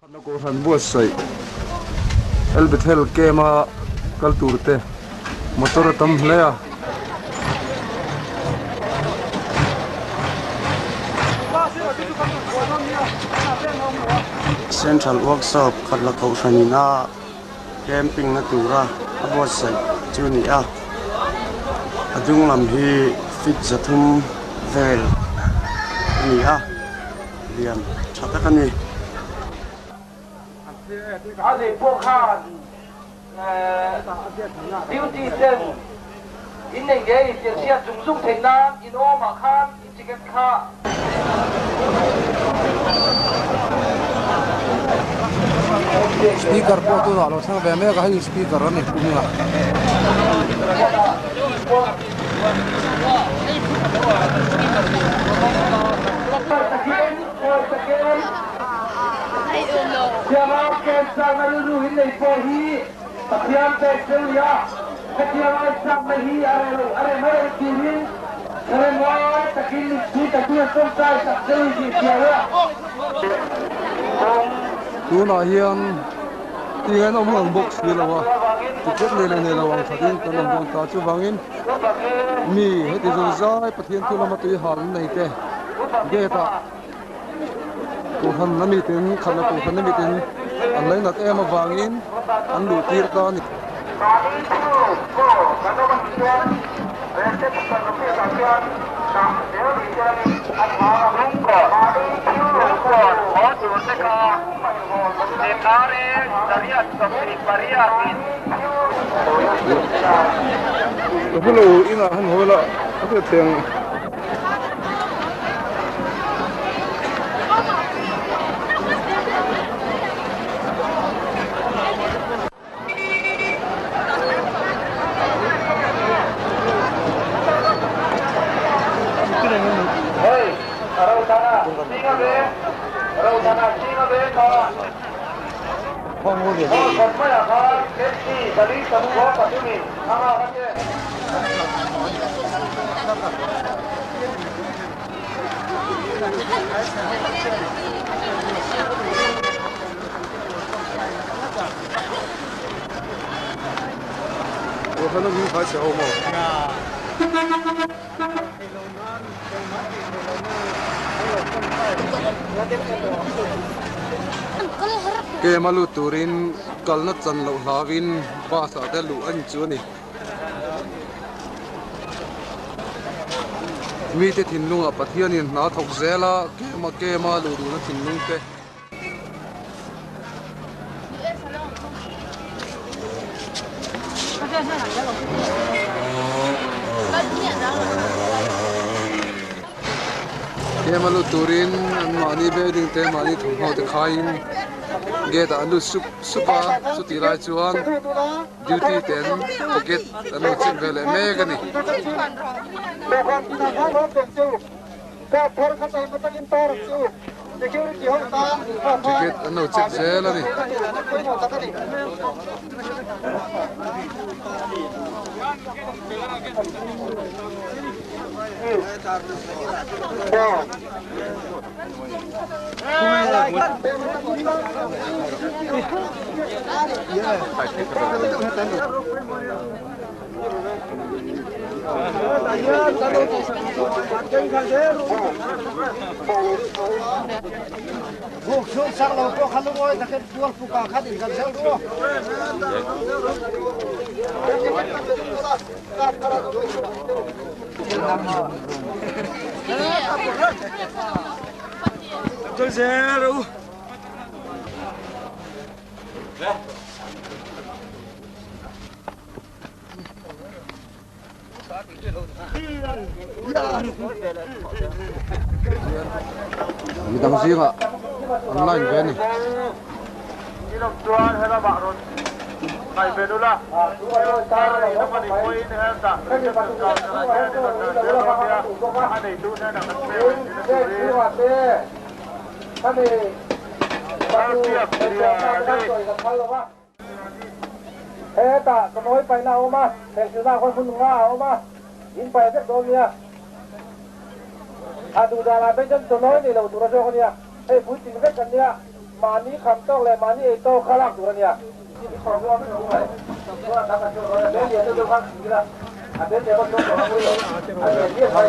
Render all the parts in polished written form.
Nó có hẳn bùa sậy Elbethel kema kalturte motor tam hlea Central Workshop khatla ko sanina camping na tura abo sai chunia adung lam hi fit zathum vel nia liam chatakani Ali Pokhan Beauty Sen in này cái tiền xe trùng dung thành nam in ô mà khan in chicken kha speaker po tu lo sang ve me ka hi speaker ani kumla I don't know. Siapa yang sama dulu ini pohi, siapa terselia, siapa sama hi are mere kiri, are mere takin kita punya selesai tak seli siapa. tu na hian ti ngan om lang box ni lawa ticket le ne lawang khatin kan om bong ta chu wangin mi heti zo zai pathian tu lama tui hal nei te ge ta ko han nami ten khana ko han nami ten an lai na te ma wangin an lu tir ta ni hello ina han hola ate theng我可能明白小嘛。ke malu turin kalna chan lo hlawin basa te lu an chu ni mi te thinlung a pathian in na thok zela ke ma lu du na thinlung te ke malu turin an mani building te mani thong ho te khain get anu supa suti lai chuan duty ten pocket anu chin vele me gani ticket anu check zel ani Sang lâu có khăn lôi, ta kết buộc phụ cả khăn thì gần sang luôn. Tôi sẽ đâu. mi dang zinga online ve ni Đi đồng tuan hay là bạn rồi. Này về đâu là? Nó mà đi quay thì hay là cái gì mà chúng ta là cái anh này tu thế nào nó phê anh này thế ta có nói phải nào mà thế chúng ta có phun hoa mà in phải rất đôi nha à tụi ta làm bên chân tụi nói thì đầu tụi nó cho con nha hey phun chính rất cần nha มานี้คำต้องเลยมานี้โตข้ารักตัวเนี่ยของเราไม่รู้เลยว่าทำกันตัวเดี๋ยวจะดูความจริงละเดี๋ยวก็ต้องบอกว่าเราเรียกใคร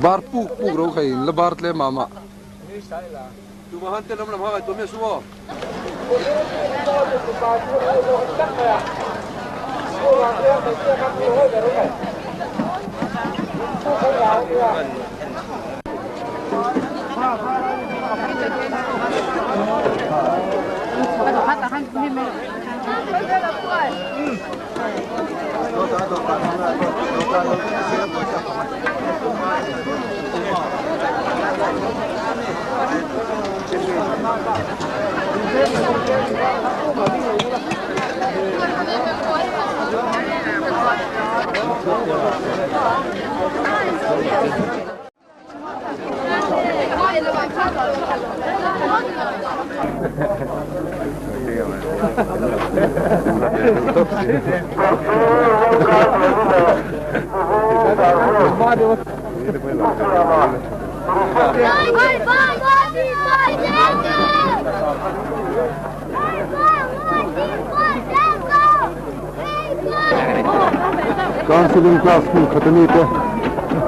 bar puk ro khai la bar tle mama tu ma han te nam lam ha to me suo counseling class में खत्म पे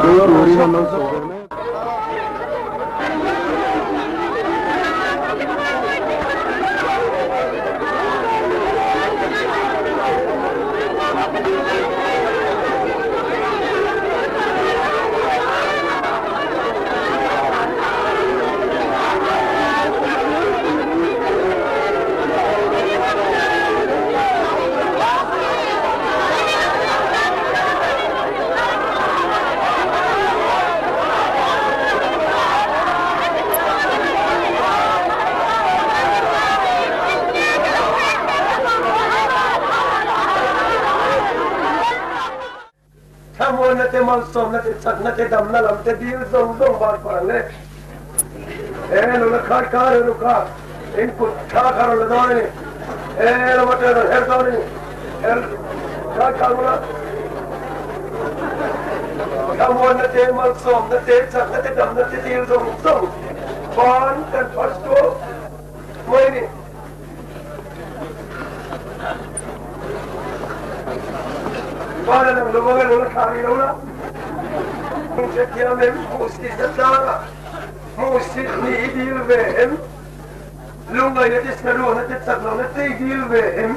कोई चोरी ना हो सके nate malsom nate chak nate dam na lam te dil zong zong bar parang le lo la khar kar lo ka input kha kar lo doni lo mate lo her doni khar kar lo Kamu nate malsom nate chak nate dam nate dil zong zong ban kan pasto moi ni Para ng lumagan ulit kami na ulit. Kung siya kiyamim, musti sa tara. Musti ni idilvehem. Lungay natis na ruwan natit saglaw natin idilvehem.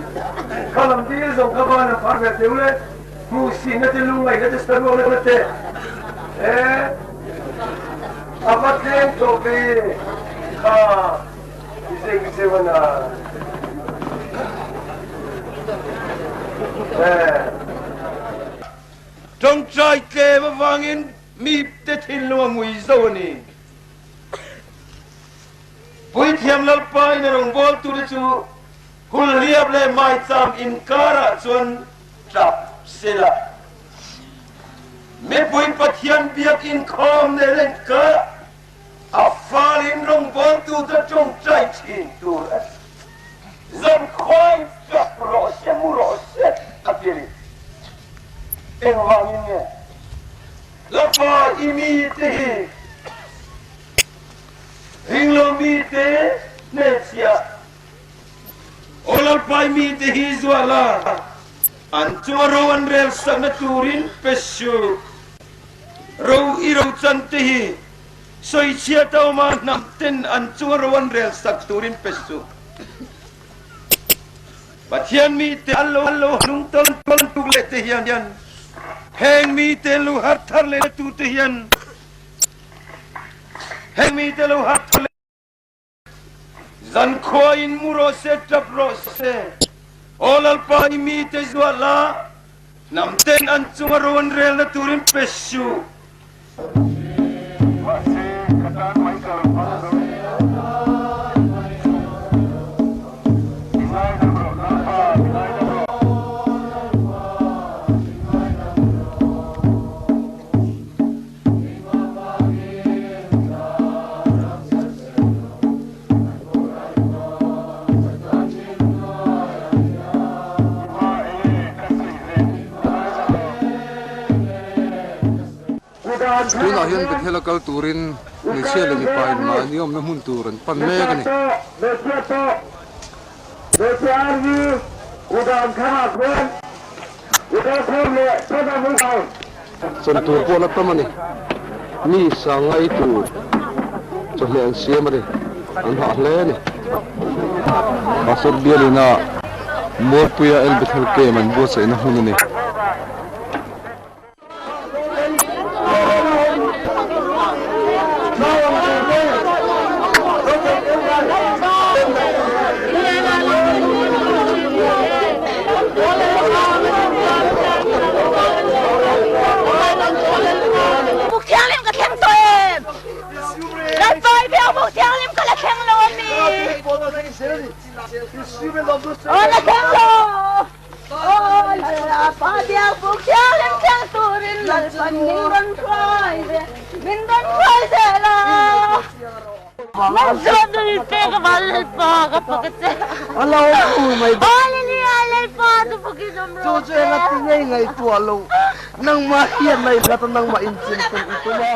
Kalam dil zong kaba ng parmet ulit. Musti natin lungay natis na ruwan natin. Apat din tobi. Ising na. Trong trai kê và vangin mịp tê thiên lùa mùi dâu nì Bùi thiêm lal pai nà rong bol tu đê chú Hul liab lê mai tsam in kara chuan trap sila Mê bùi pa thiêm biak in khom nê lên ka A phal in rong bol tu đê trong trai chin tu rê Zan khoai chak ro xe mu ro xe Kapiri Em vangin niya Lapa imi tehi Hinglo mi te Nesya Olal pa imi tehi zwala Anchuma rowan rel sa naturin pesyo Row iraw chan tehi Soy siya tao ma namten Anchuma rowan rel sa naturin pesyo Batyan mi te alo Nung talan tugle tehiyan yan Heng mi te lu har thar le tu te hian Heng mi te lu har thar le Zan khoin muro se trap ro se Olal pa mi te zwala Nam ten an chumaron rel na turin pesyu na hian bethela kal turin ni sel ni pa in ma niom na mun turan pan me ka ni son tur po na tamani ni sangai tu cho le an siam ri an ha le ni asur bialina mor puya el bethel ke man bo se na hun ni nang ma hian mai la nang ma in chin tung ito na